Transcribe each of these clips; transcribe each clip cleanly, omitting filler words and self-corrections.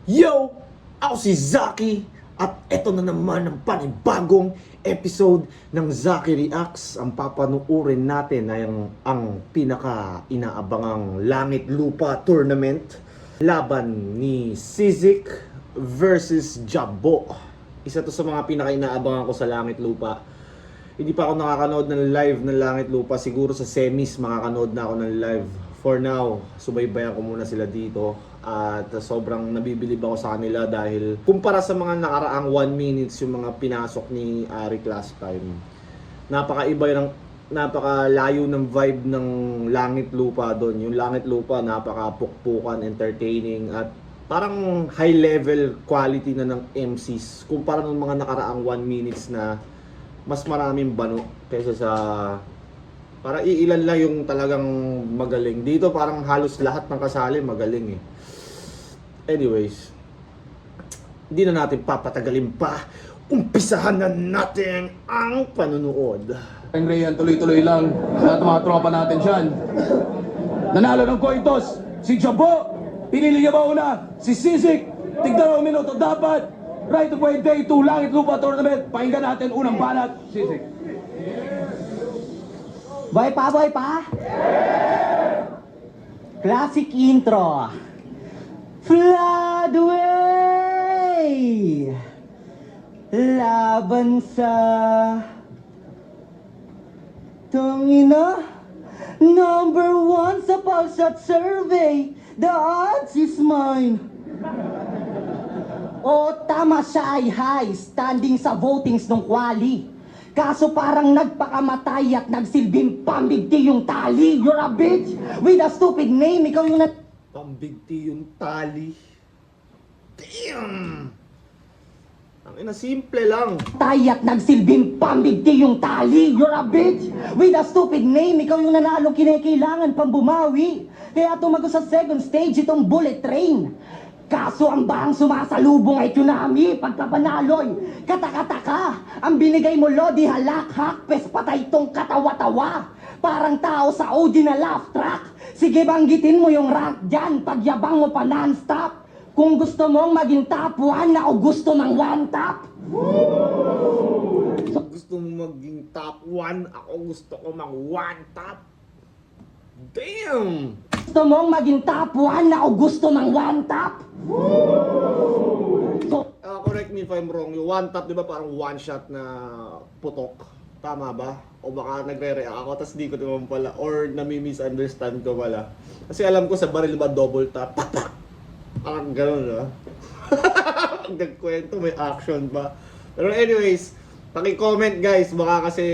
Yo! Ako si Zaki at eto na naman ang panibagong episode ng Zaki Reacts. Ang papanuurin natin ay ang pinaka-inaabangang Langit Lupa Tournament. Laban ni Sizik versus Jabbo. Isa to sa mga pinaka-inaabangan ko sa Langit Lupa. Hindi pa ako nakakanood ng live ng Langit Lupa. Siguro sa semis makakanood na ako ng live. For now, subaybayan ko muna sila dito. At sobrang nabibilib ako sa kanila dahil kumpara sa mga nakaraang 1 minutes yung mga pinasok ni Arik last time. Napakalayo ng vibe ng Langit Lupa doon. Yung Langit Lupa napakapukpukan, entertaining at parang high level quality na ng MCs kumpara ng mga nakaraang 1 minutes na mas maraming bano kaysa sa para iilan lang yung talagang magaling. Dito parang halos lahat ng kasali magaling eh. Anyways, hindi na natin papatagalin pa. Umpisahan na natin ang panunood. Ang Rayan, tuloy-tuloy lang sa mga tropa natin dyan. Nanalo ng coin toss, si Jabbo. Pinili niya ba una? Si Sizik. Tigdalawang minuto dapat. Right to point day 2 Langit Lupa Tournament. Pakinggan natin unang banat, Sizik. Boy pa? Classic intro. Floodway! Laban sa Tangina, number 1 sa Pulsat Survey. The odds is mine. O tama siya ay high, standing sa votings ng quali. Kaso parang nagpakamatay at nagsilbing pambigti yung tali. You're a bitch with a stupid name. Ikaw yung Pambigti yung tali. Damn! Ang ina, simple lang. natay at nagsilbing pambigti yung tali. You're a bitch with a stupid name. Ikaw yung nanalong kinakailangan pang bumawi. Kaya tumago sa second stage itong bullet train. Kaso ang bahang sumasalubong ay tsunami pagkapanaloy. Katakataka, ang binigay mo lodi halak-hak, pes patay tong katawa-tawa. Parang tao sa OG na laugh track. Sige banggitin mo yung rank dyan, pagyabang mo pa non-stop. Kung gusto mong maging top 1, ako gusto ng one top. Gusto mo maging top 1, ako gusto ko mag one top. Damn! Gusto mong maging top 1, ako gusto ng one top. So, Correct me if I'm wrong, yung one tap, di ba parang one shot na putok? Tama ba? O baka nagre-react ako, tas di ko naman pala, or nami-misunderstand ko pala. Kasi alam ko sa baril ba double tap, parang gano'n, no? Pag nagkwento, may action pa. Pero anyways, paki-comment guys, baka kasi,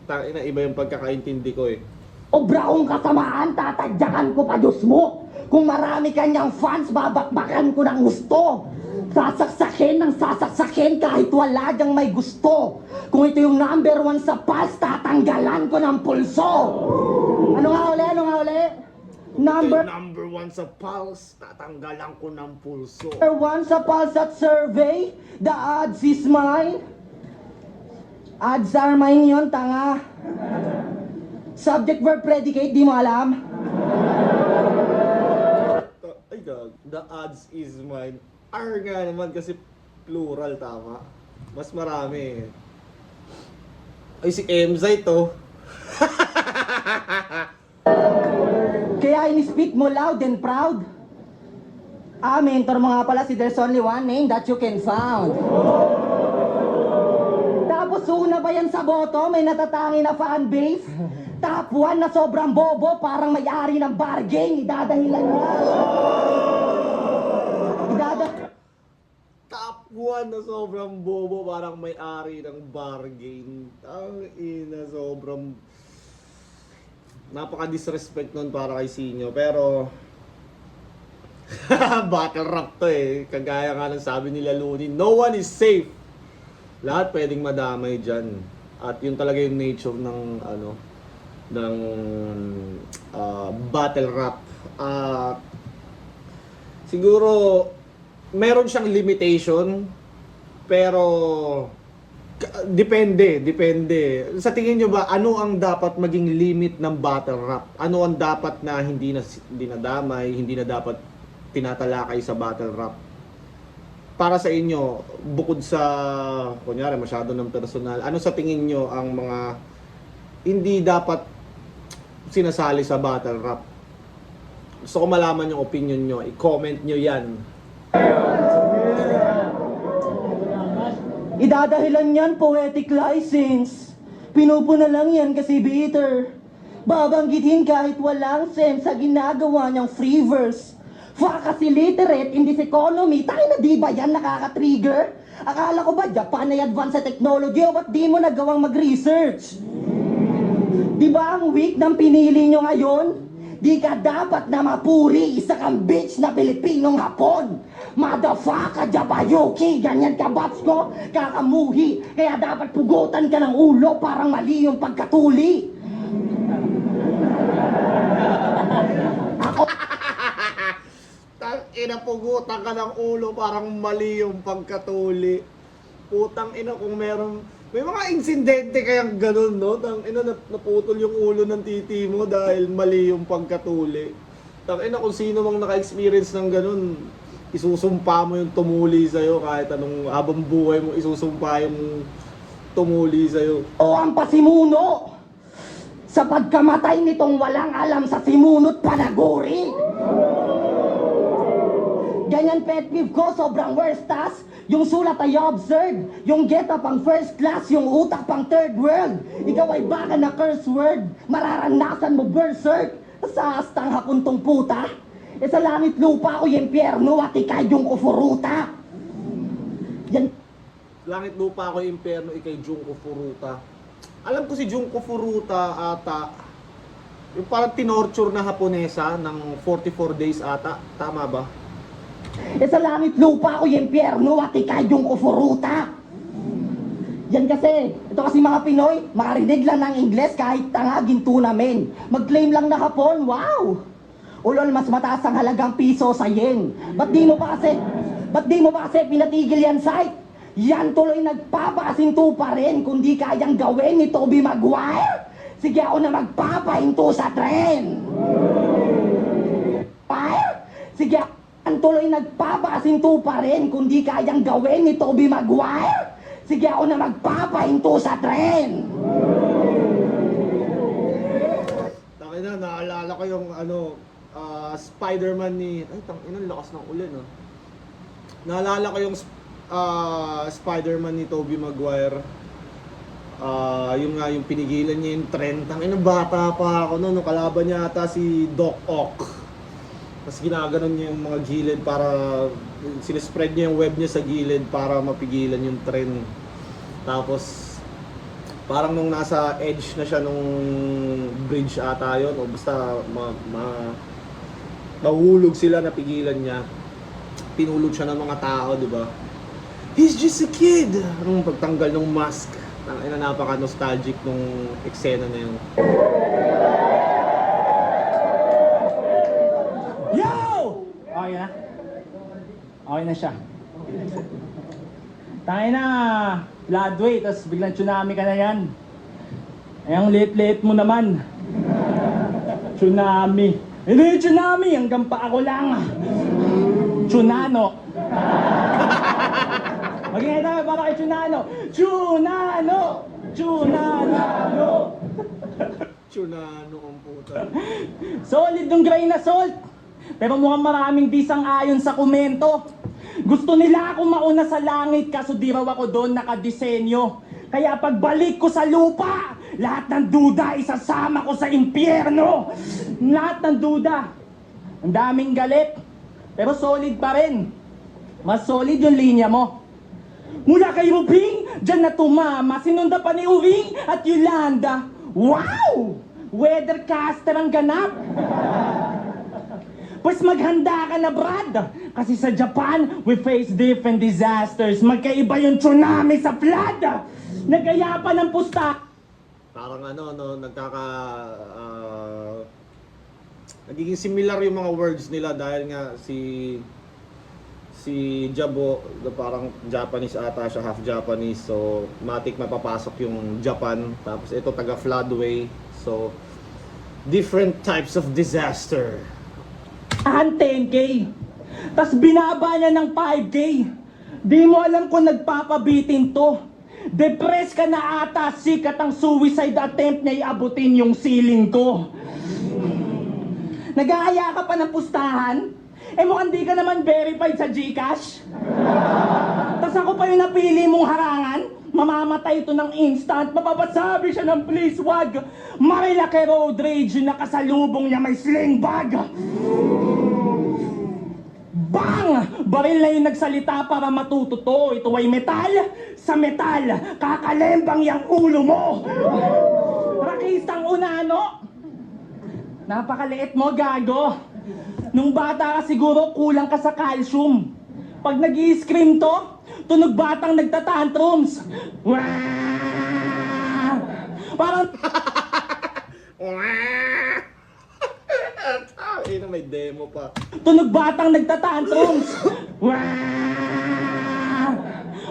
tangina, iba yung pagkakaintindi ko eh. obra kong kasamaan, tatadyakan ko pa Diyos mo. Kung marami kanyang fans, babakbakan ko ng gusto. Sasaksakin ng sasaksakin kahit wala diyang may gusto. Kung ito yung number 1 sa pulse, tatanggalan ko ng pulso. Ano nga uli? Number Number 1 sa pulse, tatanggalan ko ng pulso. 1 sa Pulsat Survey, the odds is mine. Odds are mine yun, tanga. Subject, verb, predicate, di mo alam? Ay God, the odds is mine. R nga naman kasi plural, tama. Mas marami eh. Ay si Emzay to. Kaya in-speak mo loud and proud. Mentor mo nga pala si there's only one name that you can found. Tapos una ba yan sa boto, may natatangi na fanbase? Top 1 na sobrang bobo, parang may-ari ng bargain, idadahilan niya. Top 1 na sobrang bobo, parang may-ari ng bargain. Ang ina, sobrang napaka-disrespect nun para kay Sinyo. Pero battle rap to eh. Kagaya nga ng sabi nila Looney, no one is safe. Lahat pwedeng madamay dyan. At yun talaga yung nature ng battle rap. Siguro meron siyang limitation, pero depende. Sa tingin nyo ba, ano ang dapat maging limit ng battle rap? Ano ang dapat na hindi na damay, hindi na dapat tinatalakay sa battle rap? para sa inyo, bukod sa, kunyari, masyado ng personal, ano sa tingin nyo ang mga hindi dapat sinasali sa battle rap? Gusto ko malaman yung opinion nyo. I-comment nyo yan. Idadahilan yan, poetic license. Pinupuna lang yan kasi bitter. Babanggitin kahit walang sense sa ginagawa niyang free verse. Fuck kasi literate in this economy. Tayo na di ba yan nakaka-trigger? Akala ko ba Japan ay advance sa technology o ba't di mo nagawang mag-research? Di ba ang week ng pinili nyo ngayon? Di ka dapat na mapuri, isa kang bitch na Pilipinong Hapon. Motherfucker, Jabayuki, ganyan ka bats ko, kakamuhi. Kaya dapat pugutan ka ng ulo, parang mali yung pagkatuli. Ina, pugutan ka ng ulo, parang mali yung pagkatuli. Putang ina, kung meron, may mga insidente kayang ganun, no? Tang ina, naputol yung ulo ng titi mo dahil mali yung pagkatuli. Tang ina, kung sino mang naka-experience ng ganun, isusumpa mo yung tumuli sa'yo kahit anong habang buhay mo, isusumpa yung tumuli sa'yo. O ang pasimuno sa pagkamatay nitong walang alam sa simunot panaguri. Ganyan pet peeve ko, sobrang worst tas. Yung sulat ay absurd. Yung get up ang first class, yung utak pang third world. Ikaw ay baka na curse word. Mararanasan mo berserk. Sa astang hakuntong puta. E sa langit lupa ko yung impyerno at ikay yung ufuruta. Yan. Langit lupa ako impyerno, ikay Junko Furuta. Alam ko si Junko Furuta ata, yung parang tinorture na Haponesa ng 44 days ata. Tama ba? E sa langit lupa ko yung impyerno at ikay yung ufuruta. Yan kasi, ito kasi mga Pinoy, makarinig lang ng Ingles kahit tangagin tunamen. Mag-claim lang na Hapon, wow! Ulol, mas mataas ang halagang piso sa yen. Ba't di mo pa kasi pinatigil yan site? Yan tuloy nagpapasinto pa rin kung di kayang gawin ni Tobey Maguire. Sige ako na magpapahinto sa tren. Sige, ang tuloy nagpapasinto pa rin kung di kayang gawin ni Tobey Maguire. Sige ako na magpapahinto sa tren. Tangina, naalala ko yung Spider-Man ni... Ay, tangina, lakas ng ulan, no? Naalala ko yung Spider-Man ni Tobey Maguire. Yung nga, yung pinigilan niya yung trend. Tangina, bata pa ako noon. Kalaban niya ata si Doc Ock. Tapos ginaganon niya yung mga gilid para... sinespread niya yung web niya sa gilid para mapigilan yung trend. Tapos... parang nung nasa edge na siya nung bridge ata yun, o basta mahulog sila, napigilan niya. Pinulog siya ng mga tao, di ba? He's just a kid! Nung pagtanggal ng mask, napaka-nostalgic nung eksena na yun. Yo! Okay na? Okay na siya. Tangin na, Bloodway, tapos biglang tsunami ka na yan. Ay, ang late-late mo naman. Tsunami. Hindi tsunami, hanggang pa ako lang. Tsunano. Maging tayo para kay Tsunano. Tsunano! Tsunano! Tsunano ang puta. Solid ng grain na salt. Pero mukhang maraming disang ayon sa komento. Gusto nila akong mauna sa langit kaso di raw ako doon nakadisenyo. Kaya pagbalik ko sa lupa, lahat ng duda isasama ko sa impyerno. Lahat ng duda. Ang daming galit. Pero solid pa rin. Mas solid yung linya mo. Mula kay Rubing, dyan na tumama. Sinunda pa ni Uring at Yolanda. Wow! Weathercaster ang ganap. Pues maghanda ka na, Brad. Kasi sa Japan, we face different disasters. Magkaiba yung tsunami sa flood. Nagaya pa ng pusta. Parang nagiging similar yung mga words nila dahil nga si Jabo, parang Japanese ata siya, half Japanese. So, matik mapapasok yung Japan. Tapos ito taga Floodway. So, different types of disaster. 10K. Tapos binaba niya ng 5K. Di mo alam kung nagpapabitin to. Depressed ka na ata, sikat ang suicide attempt niya iabutin yung ceiling ko. Nag-aaya ka pa ng pustahan? Eh mukhang di ka naman verified sa GCash. Tas ako pa yung napili mong harangan? Mamamatay ito ng instant, mapapasabi siya ng please wag. Marilaki road rage yung nakasalubong niya may sling bag. Bang! Baril na yung nagsalita para matuto to. Ito ay metal sa metal. Kakalembang yung ulo mo. Rakistang unano. Napakaliit mo, gago. Nung bata ka siguro, kulang ka sa calcium. Pag nag-i-scream to, tunog batang nagtatantrums. Wah! Parang... Ay, na may demo pa. Tunog batang nagtatantrums. Wah!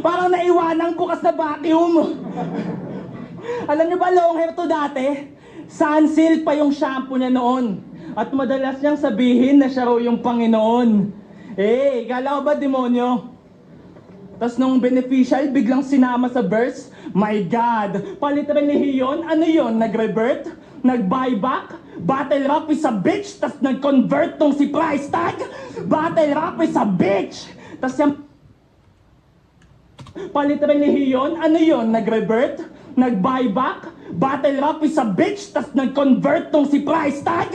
Parang naiwanang bukas na vacuum. Alam niyo ba, long hair to dati? Sunsilk pa yung shampoo niya noon. At madalas niyang sabihin na siya raw yung Panginoon. Eh, kala ko ba demonyo? Tas nung beneficial biglang sinama sa verse, my God, palitan relihiyon, ano yon? Nag-revert? Nag-buyback? Battle rap is a bitch, tas nag-convert tong si price tag? Battle rap is a bitch! Tas yung palitan relihiyon, ano yon? Nag-revert? Nag-buyback? Battle rap is a bitch, tas nag-convert tong si price tag?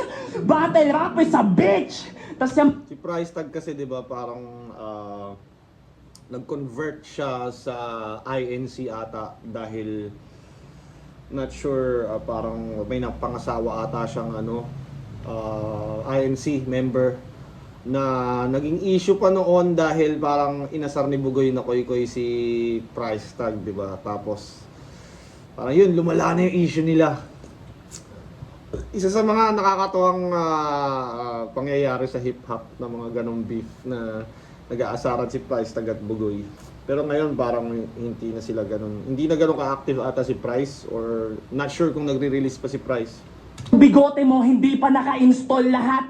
Battle rap is a bitch! Tas yung Si price tag kasi 'di ba parang nag-convert siya sa INC ata dahil not sure parang may napangasawa ata siyang INC member na naging issue pa noon dahil parang inasar ni Bugoy na koy-koy si price tag, 'di ba? Tapos parang yun, lumala na yung issue nila. Isa sa mga nakakatuwang pangyayari sa hip-hop na mga ganong beef na nag-aasaran si Price Tag at Bugoy. Pero ngayon parang hindi na sila ganon. Hindi na ganon ka-active ata si Price or not sure kung nagre-release pa si Price. bigote mo hindi pa naka-install lahat.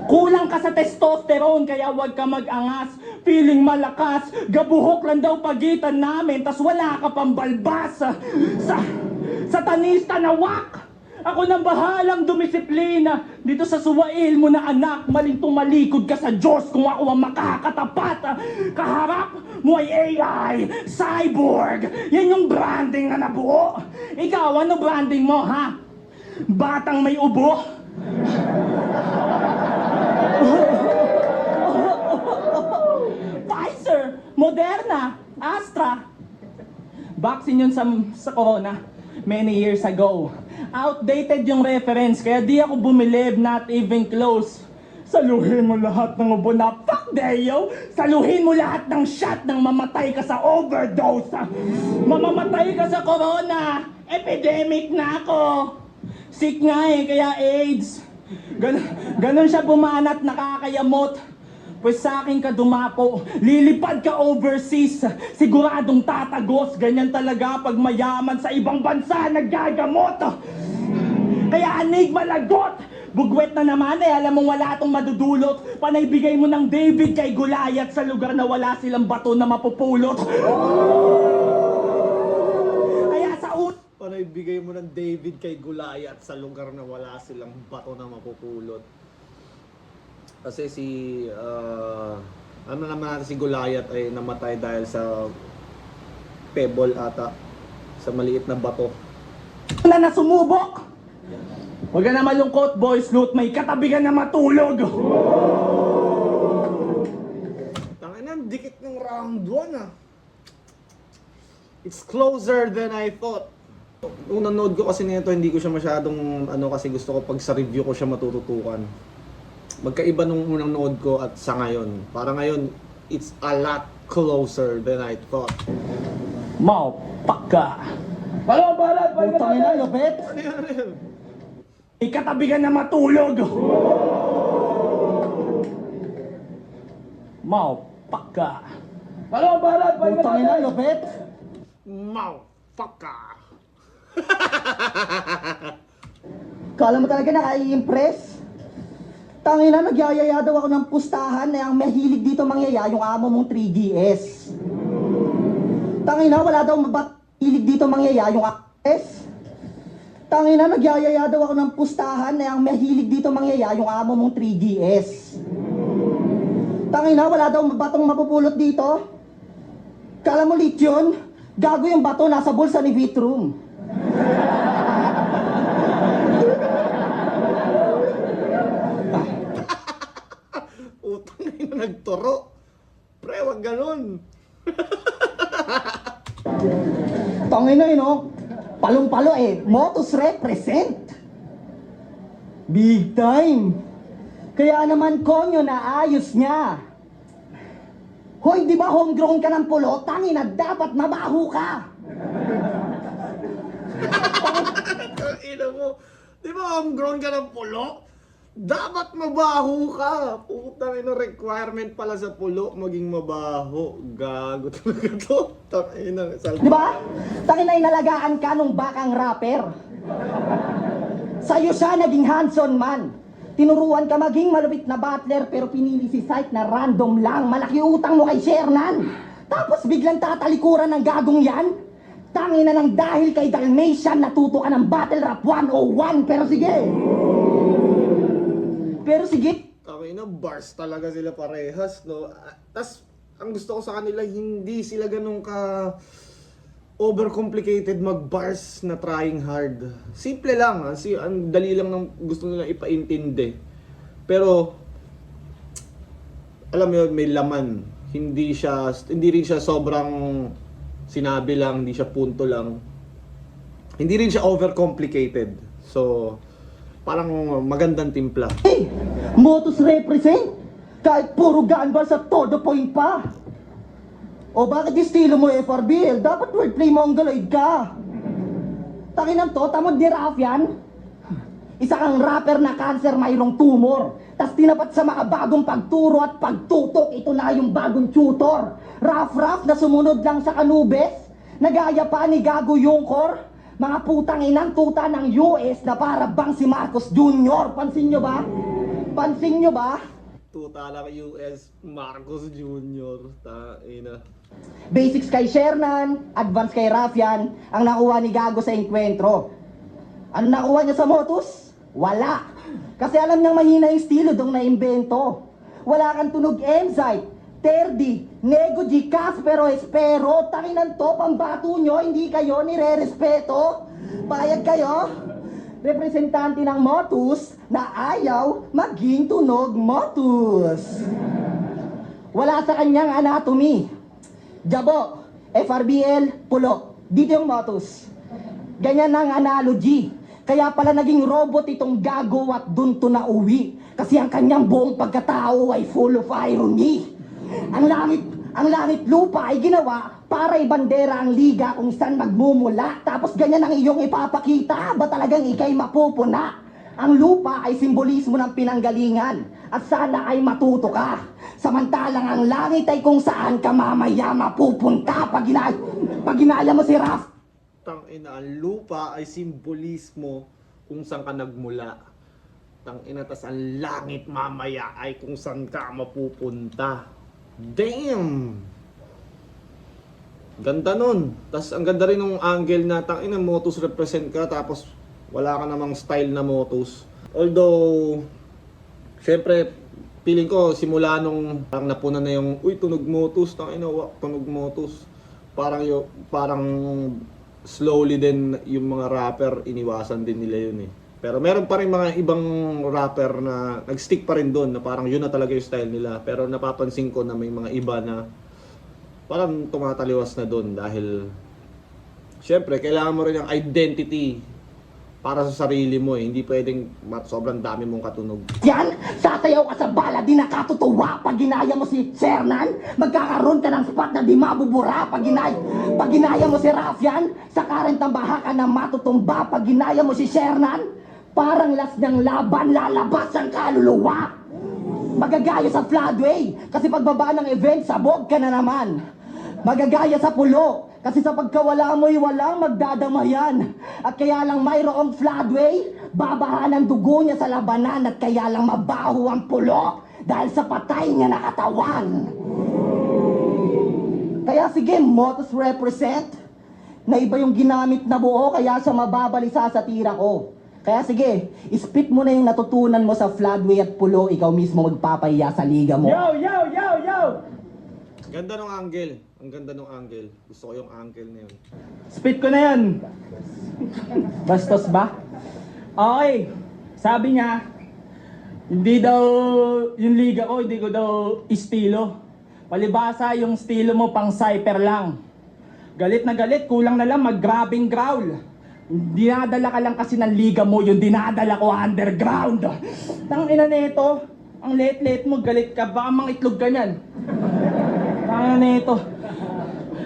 Kulang ka sa testosterone kaya wag ka mag-angas. Feeling malakas, gabuhok lang daw pagitan namin, tas wala ka pang balbas. Satanista na wak! Ako nang bahalang dumisiplina dito sa suwail mo na anak. Maling tumalikod ka sa Diyos kung ako ang makakatapat. Kaharap mo ay AI, cyborg. Yan yung branding na nabuo. Ikaw, ano branding mo, ha? Batang may ubo? Pfizer, Moderna, Astra. Vaccine yun sa corona many years ago. Outdated yung reference, kaya di ako bumilib, not even close. Saluhin mo lahat ng ubo na fuck Deo! Saluhin mo lahat ng shot nang mamatay ka sa overdose! Mamamatay ka sa corona! Epidemic na ako! Sick nga eh, kaya AIDS. Ganon siya bumanat, nakakayamot. Pues sa akin ka dumapo, lilipad ka overseas, siguradong tatagos. Ganyan talaga pag mayaman sa ibang bansa naggagamot. Kaya anig malagot, bugwet na naman eh, alam mong wala itong madudulot. Panay bigay mo ng David kay Goliath sa lugar na wala silang bato na mapupulot. Kaya sa Panay bigay mo ng David kay Goliath sa lugar na wala silang bato na mapupulot. Kasi ano naman natin si Goliath ay namatay dahil sa pebble ata, sa maliit na bato. na sumubok. Huwag ka na malungkot, boys loot, may katabi ka na matulog. Tanginan, dikit ng round 1 ah. It's closer than I thought. Nung nanood ko kasi nito, hindi ko siya masyadong kasi gusto ko pag sa review ko siya matututukan. Magkaiba nung unang nood ko at sa ngayon. Para ngayon, it's a lot closer than I thought. Mau, paka. Balong balat! Putang ina, lupit! Ano yan? May katabi ka na matulog. Mau, paka. Balong balat! Putang ina, lupit! Mau, paka. Kala mo talaga nakai-impress? Tangina, nagyayaya daw ako ng pustahan na ang mahilig dito mangyaya yung amo mong 3DS. Tangina, wala daw hilig dito mangyaya yung S. Tangina, nagyayaya daw ako ng pustahan na ang mahilig dito mangyaya yung amo mong 3DS. Tangina, wala daw batong mapupulot dito. Kala mo lit yun? Gago yung bato nasa bulsa ni Vitrum. Utang na nagturo. Pre, wag ganun. Tangina yun, no? Palong-palo Motus represent. Big time. Kaya naman konyo na ayos niya. Hoy, di ba homegrown ka ng pulo? Tangina, dapat mabaho ka. Ina mo, di ba homegrown ka ng pulo? Dapat mabaho ka. Putang ina, requirement pala sa pulo maging mabaho. Gago talaga to. Tangina, Di ba? Tangina, inalagaan ka nung bakang rapper. Sa'yo siya naging Hanson man. Tinuruan ka maging malupit na butler pero pinili si Sight na random lang. Malaki utang mo kay Shernan. Tapos biglang tatalikuran ng gagong yan. Tangina ng dahil kay Dalmatian natuto ka ng Battle Rap 101. Pero sige. Tangina, bars talaga sila parehas, no? Tas, ang gusto ko sa kanila, hindi sila ganun ka overcomplicated mag-bars na trying hard. Simple lang, ang dali lang ng gusto nila ipaintindi. Pero alam mo yun, may laman. Hindi rin siya sobrang sinabi lang, hindi siya punto lang. Hindi rin siya overcomplicated. So, parang magandang timpla. Hey, Motus represent. Kahit puro ganbal sa todo point pa. O bakit estilo mo FRBL? Dapat wordplay mongoloid ka. Takinan to, tamad ni Rafian. Isa kang rapper na cancer mayroong tumor. Tas tinapat sa mga bagong pagturo at pagtutok. Ito na yung bagong tutor. Raf na sumunod lang sa kanubes. Nagaya pa ni Gago Yunkor. Mga putang inang tuta ng US na para bang si Marcos Jr. Pansin nyo ba? Pansin nyo ba? Tuta lang US Marcos Jr. Taina. Basics kay Shernan, advance kay Rafian, ang nakuha ni Gago sa enkwentro. Ano nakuha niya sa Motus? Wala. Kasi alam niyang mahina yung estilo dong naimbento. Wala kang tunog Emzite, Terdi, Nego G, Caspero, Espero. Takinan to, pambato nyo, hindi kayo nire-respeto. Payag kayo? Representante ng Motus na ayaw maging tunog Motus. Wala sa kanyang anatomy. Jabo, FRBL, pulo. Dito yung Motus. Ganyan ang analogy. Kaya pala naging robot itong Gago at dun to na uwi. Kasi ang kanyang buong pagkatao ay full of irony. Ang langit lupa ay ginawa para ibandera ang liga kung saan magmumula. Tapos ganyan ang iyong ipapakita. Ba talagang ikay mapupuna? Ang lupa ay simbolismo ng pinanggalingan at sana ay matuto ka. Samantalang ang langit ay kung saan ka mamaya mapupunta pag ginaya mo si Raf. Tangina, ang lupa ay simbolismo kung saan ka nagmula. Tangina, tas ang langit mamaya ay kung saan ka mapupunta. Damn! Ganda nun. Tas ang ganda rin ng angle na tangina, Motus represent ka tapos wala ka namang style na Motus. Although, syempre, feeling ko simula nung parang napunan na yung tunog Motus, tangina, tunog Motus. Parang slowly din yung mga rapper iniwasan din nila yun eh. Pero meron pa rin mga ibang rapper na nag-stick pa rin doon na parang yun na talaga yung style nila. Pero napapansin ko na may mga iba na parang tumataliwas na doon dahil syempre kailangan mo rin yung identity para sa sarili mo eh. Hindi pwedeng sobrang dami mong katunog. Yan, sasayaw ka sa bala, di nakatutuwa. Pag ginaya mo si Shernan, magkakaroon ka ng spot na di mabubura. Pag ginaya mo si Rafian, sa current ang baha ka na matutumba. Pag ginaya mo si Shernan, parang las ng laban, lalabas ang kaluluwa. Magagaya sa floodway, kasi pagbaba ng event, sabog ka na naman. Magagaya sa pulo, Kasi sa pagkawala mo'y walang magdadamayan. At kaya lang mayroong floodway, babahan ang dugo niya sa labanan at kaya lang mabaho ang pulo dahil sa patay niya na katawan. Kaya sige, motos represent na iba yung ginamit na buo kaya siya mababalisa sa tira ko. Kaya sige, spit mo na yung natutunan mo sa floodway at pulo, ikaw mismo magpapahiya sa liga mo. Yo, yo, yo, yo! Ganda ng angle. Ang ganda ng angle. Gusto ko yung angle na yun. Spit ko na yan. Bastos ba? Okay. Sabi niya, hindi daw yung liga ko, hindi ko daw estilo. Palibasa yung estilo mo pang cyper lang. Galit na galit, kulang na lang mag-grabbing growl. Dinadala ka lang kasi ng liga mo, yung dinadala ko underground. Tangina nito, ang late-late mo, galit ka, baka mangitlog ka niyan. Tangina nito.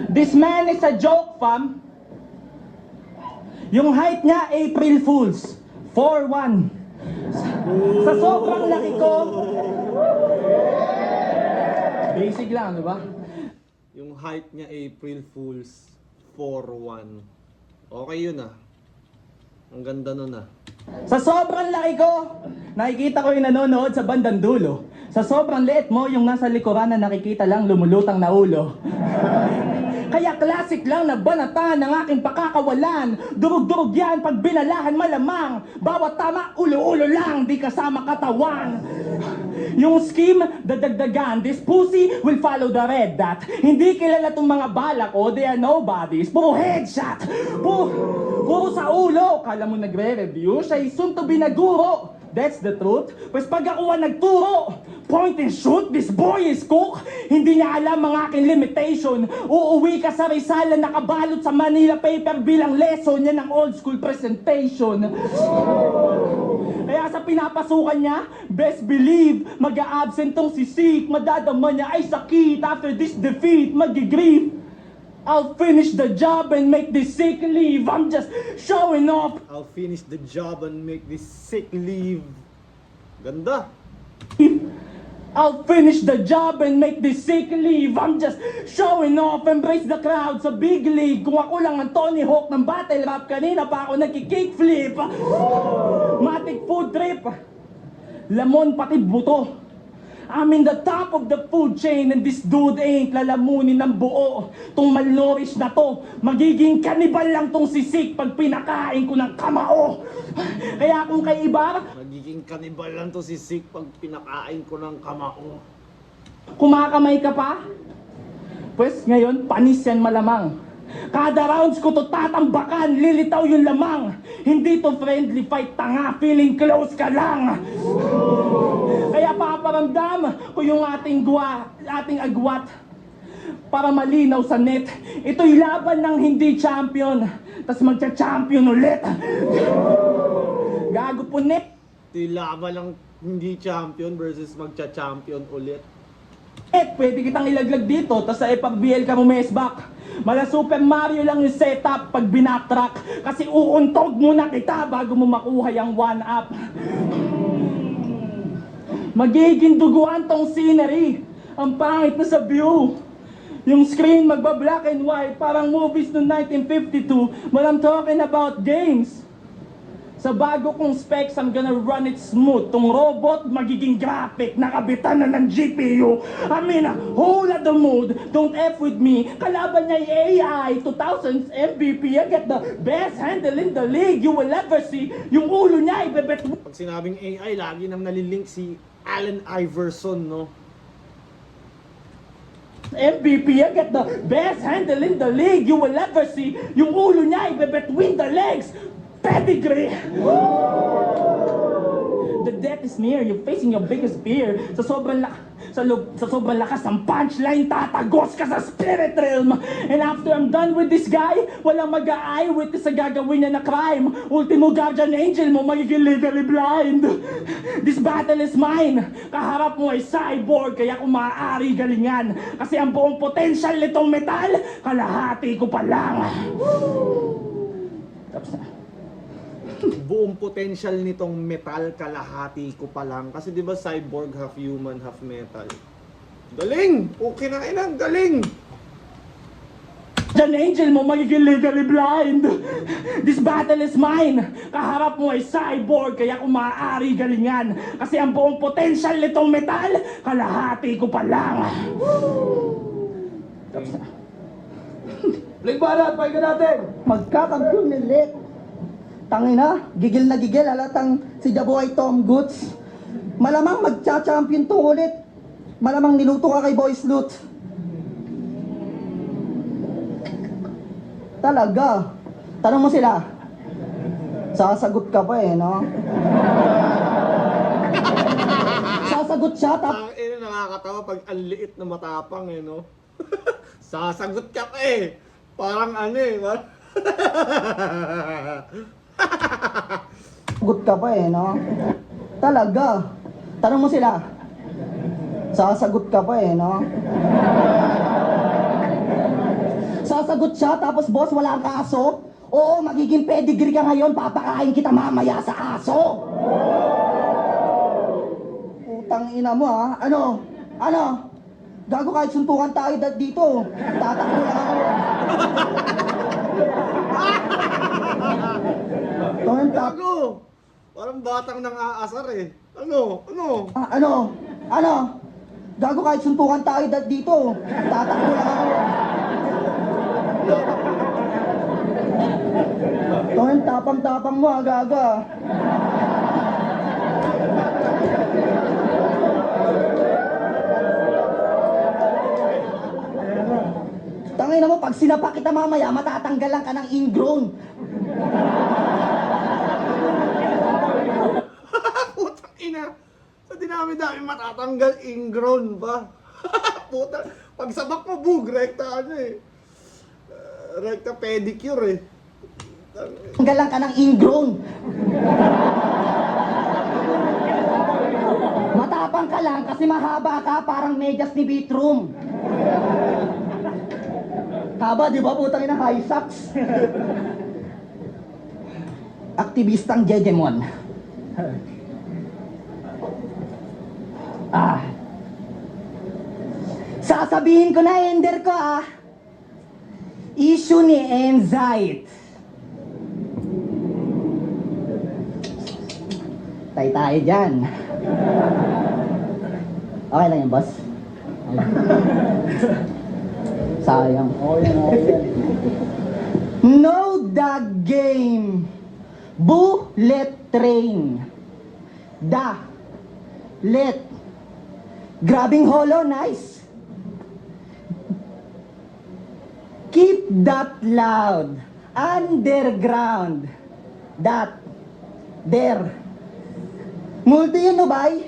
This man is a joke, fam. Yung height niya, April Fools. 4'1". Sa sobrang laki ko, basic lang, di ba? Yung height niya April Fools 4'1". Okay yun ah. Ang ganda nun ah. Sa sobrang laki ko, nakikita ko yung nanonood sa bandang dulo. Sa sobrang liit mo, yung nasa likuran na nakikita lang lumulutang na ulo. Kaya classic lang na banata ng aking pakakawalan. Durug-durug yan pag binalahan malamang. Bawat tama, ulo-ulo lang, di kasama katawan. Yung scheme, dadagdagan. This pussy will follow the red dot. Hindi kilala tong mga bala ko, they are nobodies. Puro headshot. Puro sa ulo. Kala mo nagre-review, siya'y soon to be na guro. That's the truth. Pues pag ako ang nagturo, point and shoot, this boy is cook. Hindi niya alam ang aking limitation. Uuwi ka sa Rizal na nakabalot sa Manila paper bilang lesson yan ng old school presentation. Kaya sa pinapasukan niya, best believe, mag-a-absent tong si Sik. Madadama niya ay sakit after this defeat, magi-grief. I'll finish the job and make this sick leave. I'm just showing off. I'll finish the job and make this sick leave. Ganda. I'll finish the job and make this sick leave. I'm just showing off. Embrace the crowd sa big league. Kung ako lang ang Tony Hawk ng battle rap, kanina pa ako nagki-kickflip. Matic food trip. Lamon pati buto. I'm in the top of the food chain and this dude ain't lalamunin ng buo. Tong malnourished na to, magiging kanibal lang tong sisik pag pinakain ko ng kamao. Kaya kung kay iba, Magiging kanibal lang to si Sik pag pinakain ko ng kamao. kumakamay ka pa? Pues ngayon, panis yan malamang. Kada rounds ko to tatambakan, lilitaw yung lamang. Hindi to friendly fight, tanga, feeling close ka lang. Kaya paparamdam ko yung ating agwat para malinaw sa net. Ito'y laban ng hindi champion, tas magcha-champion ulit. Gago po net. Tilama lang hindi champion versus magcha-champion ulit. Pwede kitang ilaglag dito, tas sa FBL ka mumesbak. Mala Super Mario lang yung setup pag binacktrack. Kasi uuntog muna kita bago mo makuha yung 1-up. Magiging duguan tong scenery. Ang pangit na sa view. Yung screen magba-black and white, parang movies noong 1952. But I'm talking about games. Sa bago kong specs, I'm gonna run it smooth. Tong robot, magiging graphic, nakabitan na ng GPU. I mean, hold at the mood, don't F with me. Kalaban niya AI, 2000s MVP. I get the best handle in the league you will ever see. Yung ulo niya, ibebet. Pag sinabing AI, lagi nang nalilink si Allen Iverson, no? MVP, I get the best handle in the league you will ever see. Yung ulo niya, ibebetween the legs. Pedigree! The death is near. You're facing your biggest fear. Sa sobrang lakas ng punchline, tatagos ka sa spirit realm. And after I'm done with this guy, walang mag-a-eyewitness sa gagawin niya na crime. Ultimo guardian angel mo, magiging legally blind. This battle is mine. Kaharap mo ay cyborg, kaya kung maaari galingan. Kasi ang buong potential nitong metal, kalahati ko pa lang. Tapos na. Buong potential nitong metal, kalahati ko pa lang. Kasi di ba cyborg, half human, half metal. Galing! Okay na inang, galing! Jan Angel mo magiging legally blind. This battle is mine. Kaharap mo ay cyborg, kaya kung maaari galingan. Kasi ang buong potential nitong metal, kalahati ko pa lang. Blake Banat, pahinga natin! Magkakampiyon ulit. Tangina, gigil na gigil, halatang si Jabo ay Tom Goods. Malamang magcha-champion to ulit. Malamang niluto ka kay Boys Loot. Talaga. Tanong mo sila. Sasagot ka pa eh, no? Sasagot siya, Ang ina nakakatawa pag ang liit na matapang eh, no? Sasagot ka pa eh. Parang ano eh, sasagot ka pa eh, no? Talaga. Tanong mo sila. Sasagot ka pa eh, no? Sasagot siya, tapos boss, wala kang aso? Oo, magiging pedigree ka ngayon, papakain kita mamaya sa aso! Putang ina mo ha? Ano? Ano? Gago kahit suntukan tayo dito. Tatakbo lang ako. Turn top. Gago! Parang batang nang aasar eh. Ano? Ano? Ano? Ano? Gago kahit suntukan tayo dito. Tatakbo lang ako. Turn tapang-tapang mo ha, gaga. Tangina mo, pag sinapa kita mamaya, matatanggalan ka ng ingrown. Putang ina! Sa dinami-dami matatanggal ingrown ba? Putang, pag sabak mo bug, rekta ano eh. Rekta pedicure eh. Tanggalan ka ng ingrown. Matapang ka lang kasi mahaba ka, parang medyas ni Beatroom. Haba, di ba? Putang ina, high socks. Aktivistang Jejemon. Sasabihin ko na, Ender ko issue ni Enzyte. Tayo dyan. Okay lang yan, boss. Sayang. Know the game. Bullet train. Da. Let. Grabbing holo, nice. Keep that loud. Underground. That. There. Multi yun, no, bay?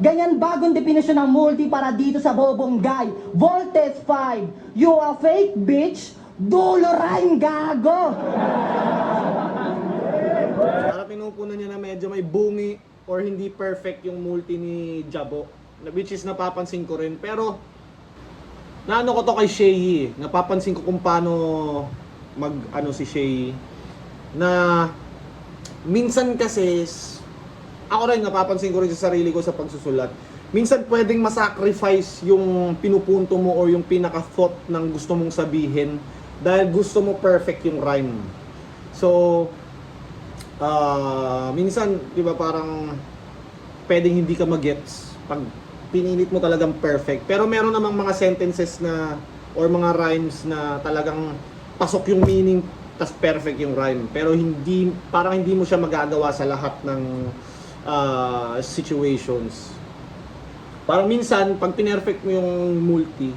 Ganyan bagong definisyon ng multi para dito sa bobong guy. Voltage 5. You a fake bitch. Dulo rhyme, gago. Para pinupunan niya na medyo may bungi or hindi perfect yung multi ni Jabo. Which is napapansin ko rin. Pero, naano ko to kay Shay. Napapansin ko kung paano mag-ano si Shay. Na, minsan kasi, ako rin napapansin ko rin sa sarili ko sa pagsusulat. Minsan pwedeng masacrifice yung pinupunto mo or yung pinaka-thought ng gusto mong sabihin dahil gusto mo perfect yung rhyme. So, minsan, di ba parang pwedeng hindi ka mag-gets pag pinilit mo talagang perfect. Pero meron namang mga sentences na or mga rhymes na talagang pasok yung meaning tas perfect yung rhyme. Pero hindi, parang hindi mo siya magagawa sa lahat ng situations. Parang minsan, pag pinerfect mo yung multi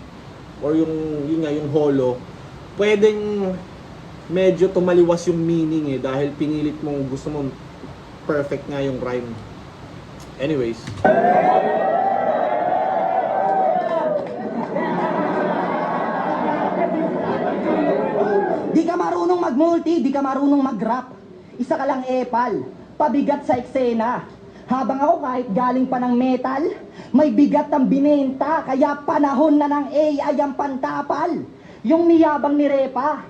or yun nga, yung holo, pwedeng medyo tumaliwas yung meaning eh dahil pinilit mong gusto mong perfect nga yung rhyme. Anyways. Di ka marunong mag-multi, di ka marunong mag-rap. Isa ka lang epal, pabigat sa eksena. Habang ako kahit galing pa ng metal, may bigat ang binenta, kaya panahon na ng AI ang pantapal. Yung niyabang ni Repa,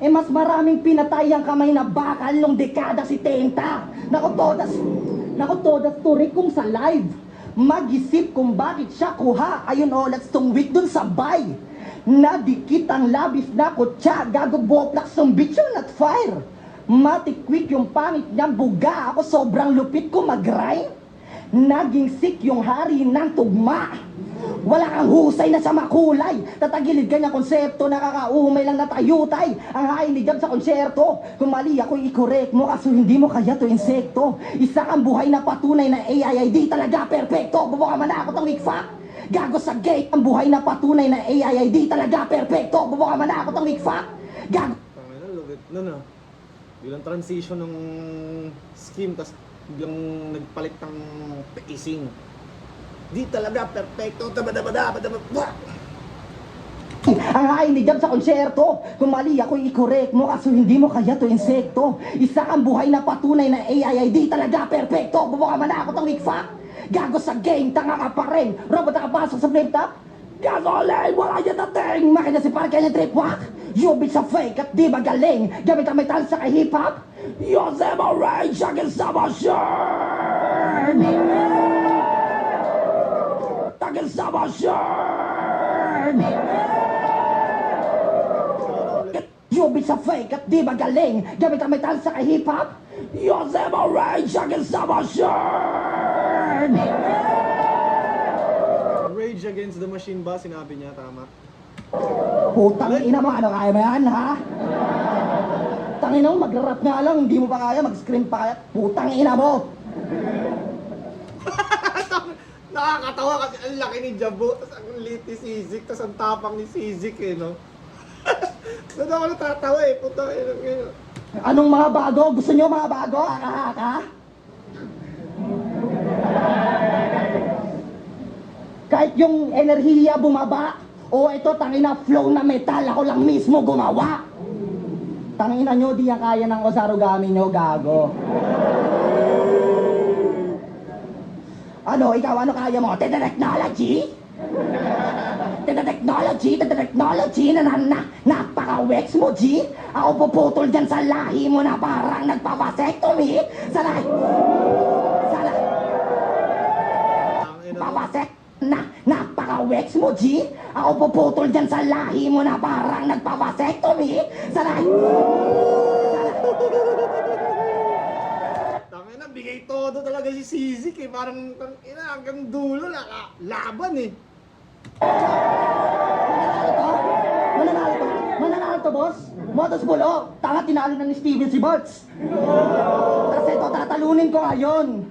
mas maraming pinatay ang kamay na bakal nung dekada 70. Naku todas turik kung sa live. Mag-isip kung bakit siya kuha, ayun let's tong week dun sa bay. Nadikit ang labis na kutsa, gago boplak some bitch you're not fire. Matikwik yung pangit niyang buga, ako sobrang lupit ko mag-rhyme. Naging sick yung hari ng tugma. Wala kang husay na sa makulay. Tatagilid ka niya konsepto, nakakaumay lang na tayutay. Ang hain ni Jab sa konsyerto. Kung mali ako'y i-correct mo, kaso hindi mo kaya to insekto. Isa kang buhay na patunay na AI ay di talaga perpekto. Bubuka manakot ang weak fuck. Gago sa gate, ang buhay na patunay na AI ay di talaga perpekto. Bubuka manakot ang weak fuck. Gago. Tangina, lugit na na. Bilang transition ng scheme, tas biglang nagpalit ng pacing. Di talaga perfecto. Ang hain ni Jab sa konsyerto. Kung mali ako'y i-correct mo, kaso hindi mo kaya to insekto. Isa kang buhay na patunay na AI ay di talaga perpekto. Bubuka manakot ang weak fuck. Gago sa game, tanga ka pa rin. Robot nakapasok sa flip top. Gasolin, wala niya dating. Makina si Parke niya trip walk. You bitch sa fake at di magaling. Gamit ang metal sa hip hop. Yosema rage against the machine. Against the machine. You bitch sa fake at di magaling. Gamit ang metal sa hip hop. Yosema rage against the machine. Rage Against the Machine ba? Sinabi niya, tama? Putang ina mo, ano kaya mo yan, ha? Tangina mo, magra-rap nga lang, hindi mo pa kaya, mag-scream pa kaya. Putang ina mo! Nakakatawa kasi ang laki ni Jabo, tas ang liit ni Sizik, tas ang tapang ni Sizik eh, no? Doon ako natatawa eh, puta. Anong mga bago? Gusto nyo mga bago? Haka-haka? Kahit yung enerhiya bumaba, o ito tangina flow na metal, ako lang mismo gumawa. Tangina nyo, di yan kaya ng osarugami nyo, gago. Ano, ikaw, ano kaya mo? Technology? Technology na napaka-wex mo, G? Ako puputol dyan sa lahi mo na parang nagpapasectomy. Napaka-wex mo, G? Ako puputol dyan sa lahi mo na parang nagpapasectomy. Tangina, bigay todo talaga si Sizik eh. Parang, hanggang dulo, laban eh. Mananalo to, boss. Motos Bulo, tanga tinalo na ni Steven si Bartz. Kasi ito, tatalunin ko ngayon.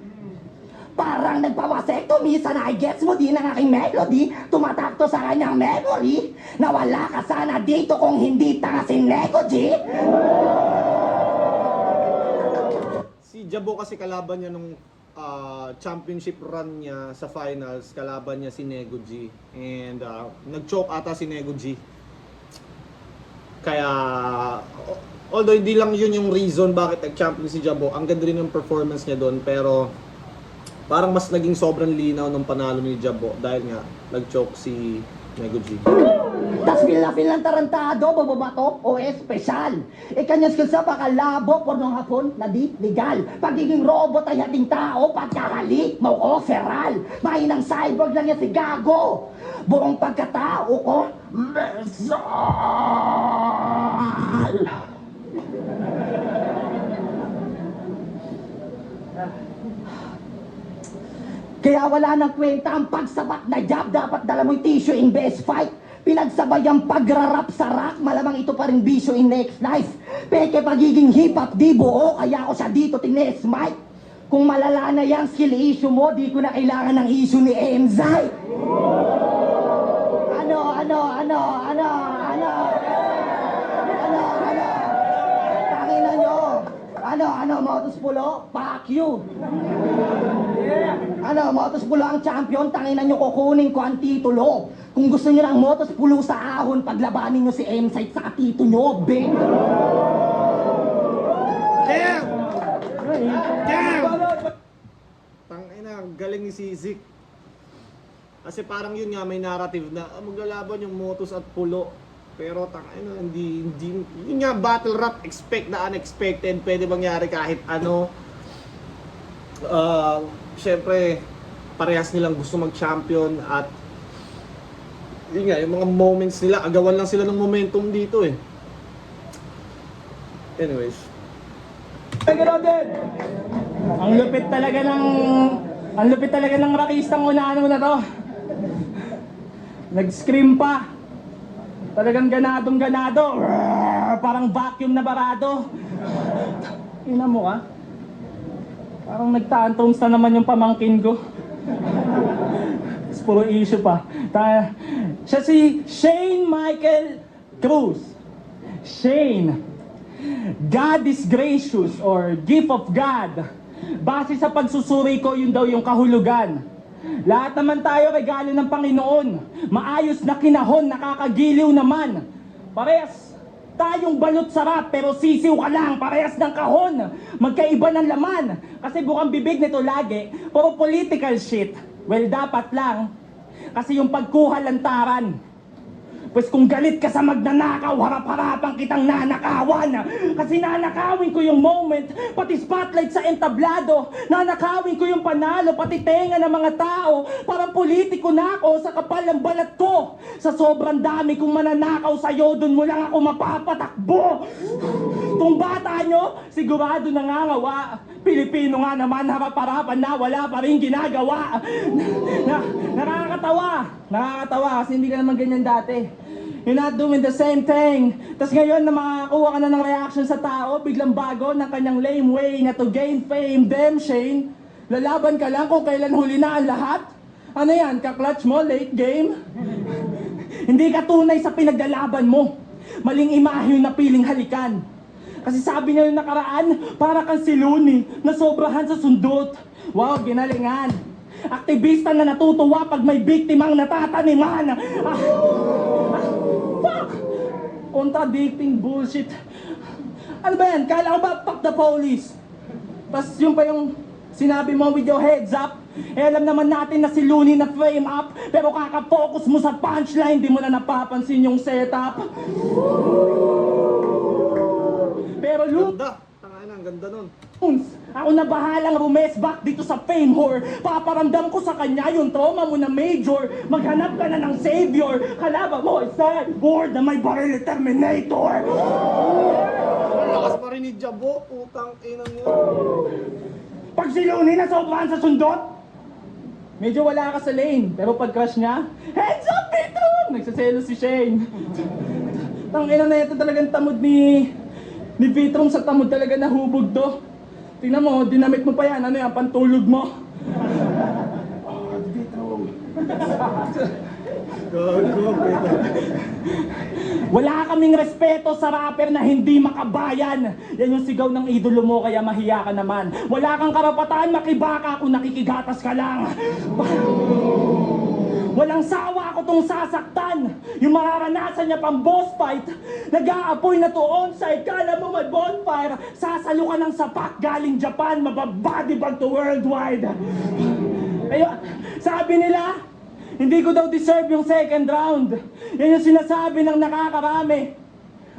Parang nagpawasektomy, sana i-gets mo din ang aking melody. Tumatakto sa kanyang memory. Nawala ka sana dito kung hindi tanga si Neko, G. Si Jabo kasi kalaban niya nung championship run niya sa finals, kalaban niya si Nego G. And nag-choke ata si Nego G. Kaya, although hindi lang yun yung reason bakit nag-champion si Jabo, ang ganda rin ng performance niya doon, pero parang mas naging sobrang linaw nung panalo ni Jabo dahil nga nag-choke si Nego G. Tas feel lang tarantado, bababato o espesyal. Kanyang skills sa pakalabo, pornong hapon na di legal. Pagiging robot ay hating tao, pagkakali, mau o feral. Mahinang cyborg lang yan si Gago. Buong pagkatao ko, mesal. Kaya wala nang kwenta ang pagsabat na job. Dapat dala mo'y tissue in best fight. Pinagsabay ang pagrarap sa rock. Malamang ito pa rin bisyo in next life. Peke pagiging hip-hop di buo. Kaya ako siya dito tines mic. Kung malala na yung skill issue mo, di ko na kailangan ng issue ni Enzai. Tangina nyo. Motos Pulo, fuck you. Motos Pulo ang champion, tangina nyo kukunin ko ang titulo. Kung gusto nyo ng Motos Pulo sa ahon, paglabanin nyo si M-Site sa tito nyo, bing! Damn! Damn! Tangina, galing ni Sizik. Kasi parang yun nga, may narrative na maglalaban yung Motos at Pulo. Pero tangina, hindi, yun nga, battle rap, expect na unexpected, pwede mangyari kahit ano. Syempre, parehas nilang gusto mag-champion at Yun nga, yung mga moments nila, agawan lang sila ng momentum dito eh. Anyways. Ang lupit talaga ng rakistang unahan mo na to. Nag-scream pa. Talagang ganadong-ganado. Parang vacuum na barado. Ina mo ka? Parang nagtantoms na naman yung pamangkin ko. Tapos puro issue pa. Siya si Shane Michael Cruz. Shane, God is gracious or gift of God. Base sa pagsusuri ko, yun daw yung kahulugan. Lahat naman tayo regalo ng Panginoon. Maayos na kinahon, nakakagiliw naman. Parehas tayong balot sarap, pero sisiw ka lang. Parehas ng kahon, magkaiba ng laman. Kasi bukang bibig nito lagi, puro political shit. Well, dapat lang. Kasi yung pagkuha lantaran. Pues kung galit ka sa magnanakaw, harap-harapan kitang nanakawan. Kasi nanakawin ko yung moment, pati spotlight sa entablado. Nanakawin ko yung panalo, pati tenga ng mga tao. Parang politiko na ako sa kapal ng balat ko. Sa sobrang dami kong mananakaw sa'yo, dun mo lang ako mapapatakbo. Tung bata nyo, sigurado nangangawa. Pilipino nga naman, harap-harapan na, wala pa rin ginagawa. Nakakatawa kasi hindi ka naman ganyan dati. You're not doing the same thing. Tapos ngayon na makakuha ka na ng reaction sa tao, biglang bago ng kanyang lame way na to gain fame. Damn Shane, lalaban ka lang kung kailan huli na ang lahat? Ano yan, kaklatch mo, late game? Hindi ka tunay sa pinaglalaban mo. Maling imahe yung napiling halikan. Kasi sabi niya yung nakaraan, para kang si Looney na sobrahan sa sundot. Wow, ginalingan. Aktivista na natutuwa pag may biktimang natataniman. Fuck! Contradicting bullshit. Ano ba yan? Kala ko ba fuck the police? Tapos yun pa yung sinabi mo with your heads up. Eh alam naman natin na si Looney na frame up. Pero kaka-focus mo sa punchline, di mo na napapansin yung setup. Pero look, Ganda. Tangay na, ang ganda nun. ako na bahalang rumesback dito sa fame whore. Paparamdam ko sa kanya yung trauma mo na major. Maghanap ka na ng savior. Kalaban mo, cyborg na may baril ni Terminator. Lakas pa rin ni Jabo, putang ina mo. Pag si Looney na sobrahan sa sundot, medyo wala ka sa lane. Pero pag crush niya, heads up, Petron! Nagsaselo si Shane. Tangina na ito talagang tamod ni Vitrom sa tamod talaga nahubog to. Tingnan mo, dinamit mo pa yan. Ano yan, pantulog mo? Vitrom. Gago, Wala kaming respeto sa rapper na hindi makabayan. Yan yung sigaw ng idolo mo, kaya mahiya ka naman. Wala kang karapatan makibaka kung nakikigatas ka lang. Walang sawa ako tong sasaktan. Yung mararanasan niya pang boss fight. Nag-aapoy na to on-site. Kala mo may bonfire. Sasalo ka ng sapak galing Japan. Mababody bag to worldwide. Ayun, sabi nila, hindi ko daw deserve yung second round. Yan yung sinasabi ng nakakarami.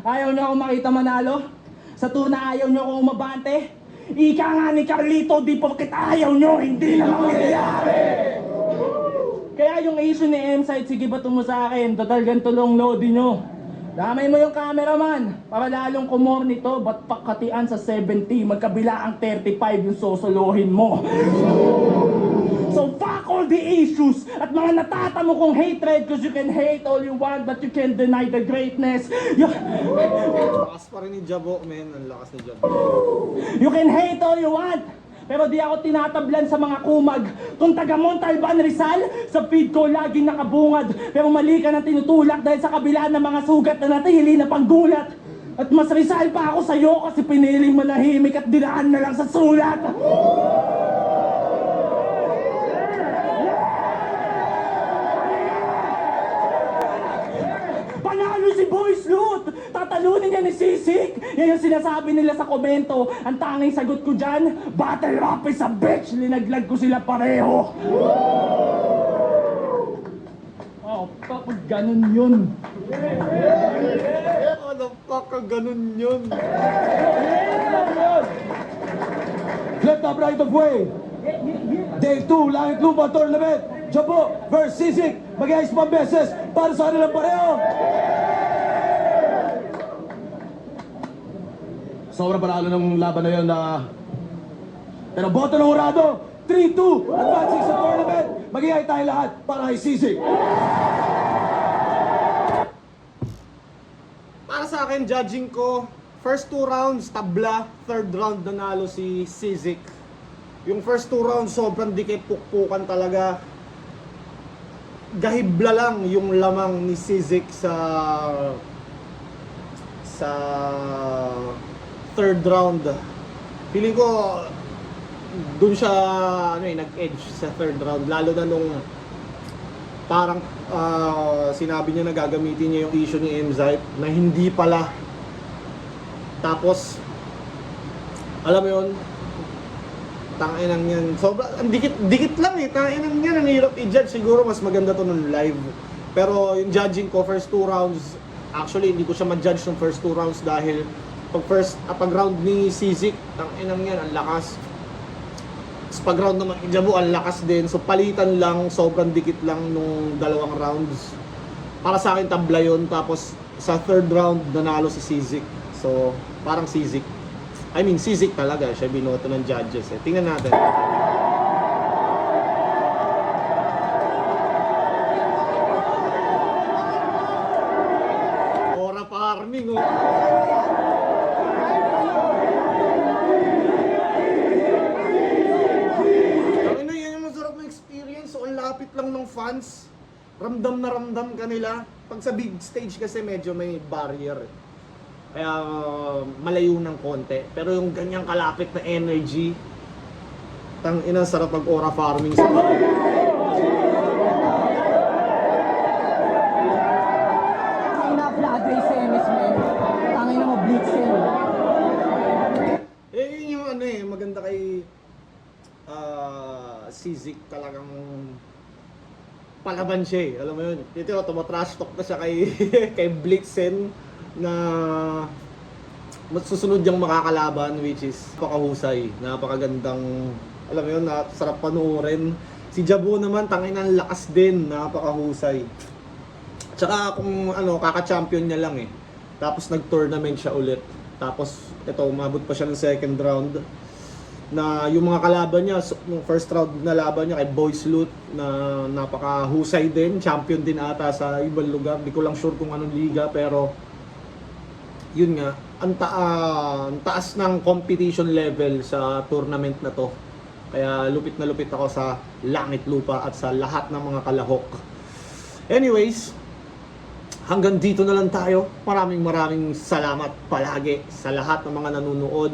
Ayaw niyo ako makita manalo? Sa tuna ayaw niyo ako umabante? Ika nga ni Carlito, di porket ayaw niyo, hindi na mangyayari. Kaya yung issue ni M-Side, sige bato mo sa akin, total ganito lang loadin nyo. Damay mo yung cameraman, para lalong kumor nito, ba't pakatian sa 70, magkabila ang 35 yung sosolohin mo. So fuck all the issues at mga natatamo kong hatred, cause you can hate all you want but you can't deny the greatness. Lakas pa rin ni Jabo, men. Ang lakas ni Jabo. You can hate all you want, pero di ako tinatablan sa mga kumag. Kung taga Montalban, Rizal, sa feed ko laging nakabungad. Pero mali ka na tinutulak dahil sa kabila ng mga sugat na natihili na panggulat. At mas Rizal pa ako sa'yo kasi piniling manahimik at dinaan na lang sa sulat. Panalo si Boy Sloot! Tatalunin niya ni Sisik! Yan yung sinasabi nila sa komento. Ang tanging sagot ko dyan, battle rap is a bitch! Linaglag ko sila pareho! Oh, kapag ganun yun. Ano pa ka ganun yun? Left up, right of way. Day 2, Langit Lupa Tournament. Jabo versus Sisik. Mag-ice pang beses. para sa kanilang pareho. Sobrang panalo ng laban na yun na... Pero boto ng hurado, 3-2, advancing sa tournament. Mag-iay tayo lahat para kay Sisig. Para sa akin, judging ko, first 2 rounds, tabla. Third round, nanalo si Sisig. Yung first 2 rounds, sobrang dikit, pukpukan talaga. Gahibla lang yung lamang ni Sisig sa third round. Feeling ko, dun siya nag-edge sa third round. Lalo na nung parang sinabi niya na gagamitin niya yung issue ni Mzype na hindi pala. Tapos alam mo yun, tanginang yan, sobra, ang dikit lang eh, tanginang yan, ang hirap i-judge. Siguro mas maganda to nung live, pero yung judging ko, first 2 rounds, actually hindi ko siya ma-judge ng first 2 rounds dahil pag round ni Sisig, tanginang yan, ang lakas. Pag round naman ni Jabu, ang lakas din. So palitan lang, sobrang dikit lang nung 2 rounds. Para sa akin tabla yun. Tapos sa third round, nanalo si Sisig. So parang Sisig. I mean Sisig talaga, siya binoto ng judges eh. Tingnan natin. Ora farming oh. Lapit lang ng fans, ramdam na ramdam kanila. Pag sa big stage kasi medyo may barrier, kaya malayo ng konti. Pero yung ganyang kalapit na energy, tangina, sarap pag aura farming sa Tangina, flat race semis, man. Tangina mo, blitzing. yun yung maganda kay Sisig, talagang palaban siya eh. Alam mo yun, dito tumatrash talk na siya kay kay Blitzen na susunod yung makakalaban, which is napakahusay, napakagandang, alam mo yun, sarap panoorin. Si Jabu naman, tanginang lakas din, napakahusay. Tsaka kung kaka-champion niya lang eh. Tapos nag-tournament siya ulit. Tapos ito, umabot pa siya ng second round. Na yung mga kalaban niya, yung first round na laban niya kay Boys Loot na napakahusay din, champion din ata sa ibang lugar, di ko lang sure kung anong liga, pero yun nga, ang taas ng competition level sa tournament na to. Kaya lupit na lupit ako sa langit lupa at sa lahat ng mga kalahok. Anyways, hanggang dito na lang tayo. Maraming salamat palagi sa lahat ng mga nanonood.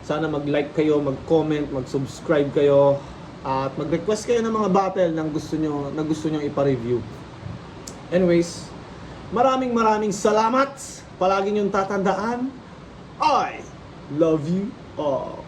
Sana mag-like kayo, mag-comment, mag-subscribe kayo, at mag-request kayo ng mga battle na gusto nyo ipa-review. Anyways, maraming salamat. Palagi nyong tatandaan, I love you all.